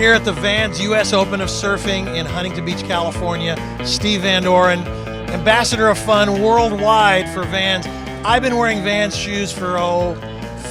here at the Vans U.S. Open of Surfing in Huntington Beach, California. Steve Van Doren, ambassador of fun worldwide for Vans. I've been wearing Vans shoes for,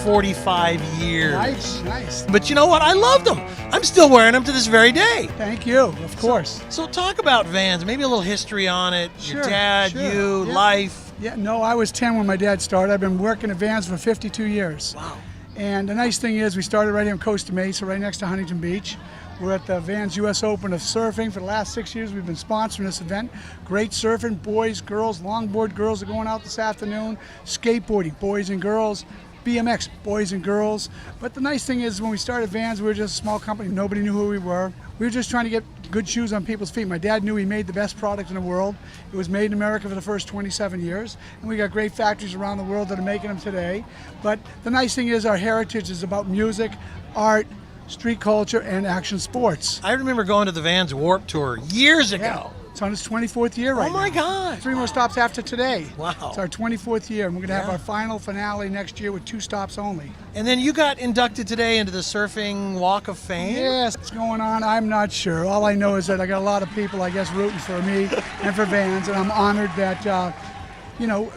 45 years. Nice. But you know what? I love them. I'm still wearing them to this very day. Thank you, of course. So talk about Vans, maybe a little history on it, your dad, you, life. Yeah, no, I was 10 when my dad started. I've been working at Vans for 52 years. Wow. And the nice thing is we started right here in Costa Mesa, right next to Huntington Beach. We're at the Vans U.S. Open of Surfing. For the last 6 years, we've been sponsoring this event. Great surfing, boys, girls, longboard girls are going out this afternoon, skateboarding, boys and girls, BMX, boys and girls. But the nice thing is when we started Vans, we were just a small company. Nobody knew who we were. We were just trying to get good shoes on people's feet. My dad knew he made the best product in the world. It was made in America for the first 27 years. And we got great factories around the world that are making them today. But the nice thing is our heritage is about music, art, street culture, and action sports. I remember going to the Vans Warped Tour years ago. Yeah. It's on its 24th year right now. Oh my God. 3 more stops after today. Wow. It's our 24th year, and we're going to have our final finale next year with 2 stops only. And then you got inducted today into the Surfing Walk of Fame? Yes, what's going on? I'm not sure. All I know is that I got a lot of people, I guess, rooting for me and for Vans, and I'm honored that,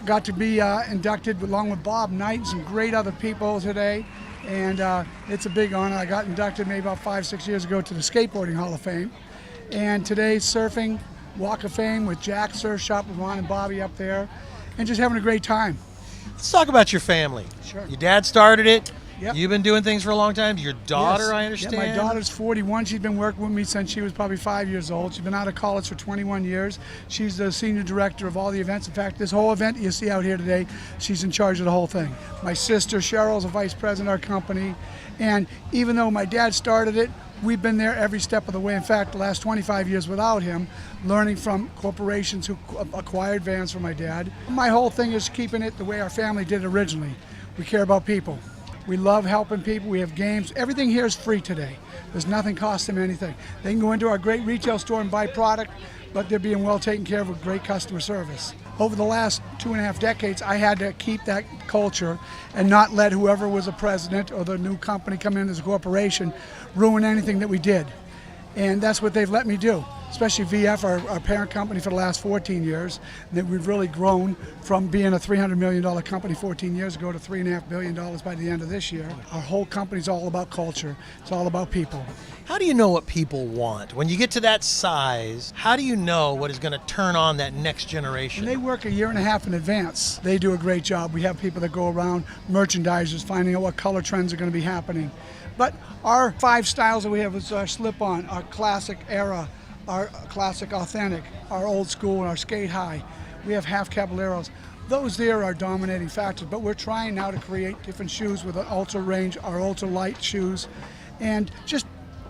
got to be inducted along with Bob Knight and some great other people today. And it's a big honor. I got inducted maybe about 5-6 years ago to the Skateboarding Hall of Fame. And today's Surfing Walk of Fame with Jack Surf Shop with Ron and Bobby up there, and just having a great time. Let's talk about your family. Sure. Your dad started it. Yep. You've been doing things for a long time. Your daughter, Yes. I understand. Yeah, my daughter's 41. She's been working with me since she was probably 5 years old. She's been out of college for 21 years. She's the senior director of all the events. In fact, this whole event you see out here today, she's in charge of the whole thing. My sister Cheryl's a vice president of our company. And even though my dad started it, we've been there every step of the way. In fact, the last 25 years without him, learning from corporations who acquired Vans from my dad. My whole thing is keeping it the way our family did originally. We care about people. We love helping people. We have games. Everything here is free today. There's nothing cost them anything. They can go into our great retail store and buy product, but they're being well taken care of with great customer service. Over the last 2.5 decades, I had to keep that culture and not let whoever was a president or the new company come in as a corporation ruin anything that we did. And that's what they've let me do, especially VF, our parent company for the last 14 years. That we've really grown from being a $300 million company 14 years ago to $3.5 billion by the end of this year. Our whole company's all about culture. It's all about people. How do you know what people want? When you get to that size, how do you know what is going to turn on that next generation? And they work 1.5 years in advance. They do a great job. We have people that go around, merchandisers, finding out what color trends are going to be happening. But our 5 styles that we have is our slip-on, our classic era, our classic authentic, our old school, and our skate high. We have half caballeros. Those there are dominating factors, but we're trying now to create different shoes with an ultra range, our ultra light shoes, and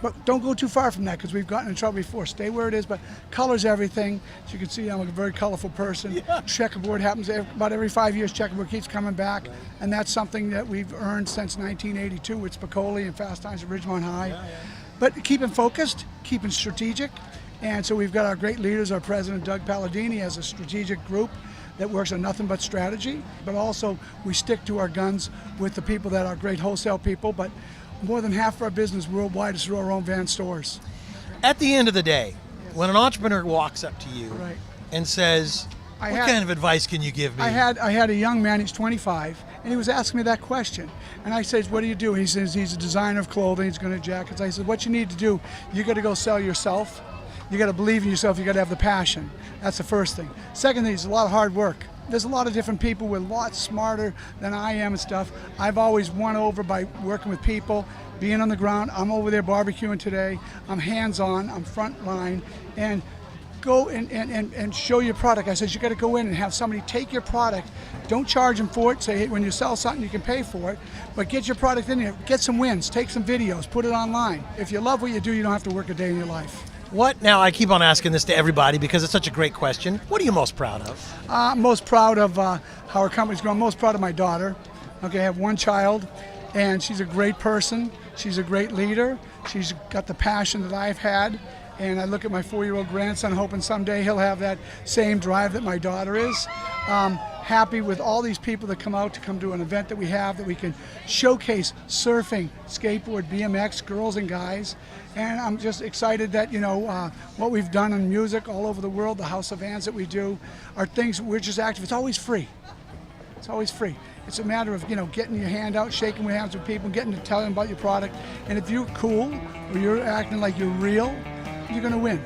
but don't go too far from that because we've gotten in trouble before. Stay where it is, but color's everything. As you can see, I'm a very colorful person. Yeah. Checkerboard happens about every 5 years. Checkerboard keeps coming back, and that's something that we've earned since 1982 with Spicoli and Fast Times at Ridgemont High. Yeah. But keeping focused, keeping strategic, and so we've got our great leaders. Our president, Doug Palladini, has a strategic group that works on nothing but strategy, but also we stick to our guns with the people that are great wholesale people, but more than half of our business worldwide is through our own Vans stores. At the end of the day, when an entrepreneur walks up to you and says, what kind of advice can you give me? I had a young man, he's 25, and he was asking me that question. And I said, what do you do? He says he's a designer of clothing, he's going to jackets. I said, what you need to do, you got to go sell yourself. You got to believe in yourself, you got to have the passion. That's the first thing. Second thing is a lot of hard work. There's a lot of different people who are a lot smarter than I am and stuff. I've always won over by working with people, being on the ground. I'm over there barbecuing today. I'm hands-on, I'm front line, and go and show your product. I said, you got to go in and have somebody take your product. Don't charge them for it. Say, hey, when you sell something, you can pay for it. But get your product in there. Get some wins. Take some videos. Put it online. If you love what you do, you don't have to work a day in your life. Now I keep on asking this to everybody because it's such a great question. What are you most proud of? I'm most proud of how our company's grown. Most proud of my daughter. Okay, I have one child, and she's a great person. She's a great leader. She's got the passion that I've had. And I look at my 4-year-old grandson, hoping someday he'll have that same drive that my daughter is. happy with all these people that come out to come to an event that we have, that we can showcase surfing, skateboard, BMX, girls and guys. And I'm just excited that, you know, what we've done in music all over the world, the House of Vans that we do, are things we're just active. It's always free. It's always free. It's a matter of, you know, getting your hand out, shaking hands with people, getting to tell them about your product. And if you're cool or you're acting like you're real, you're going to win.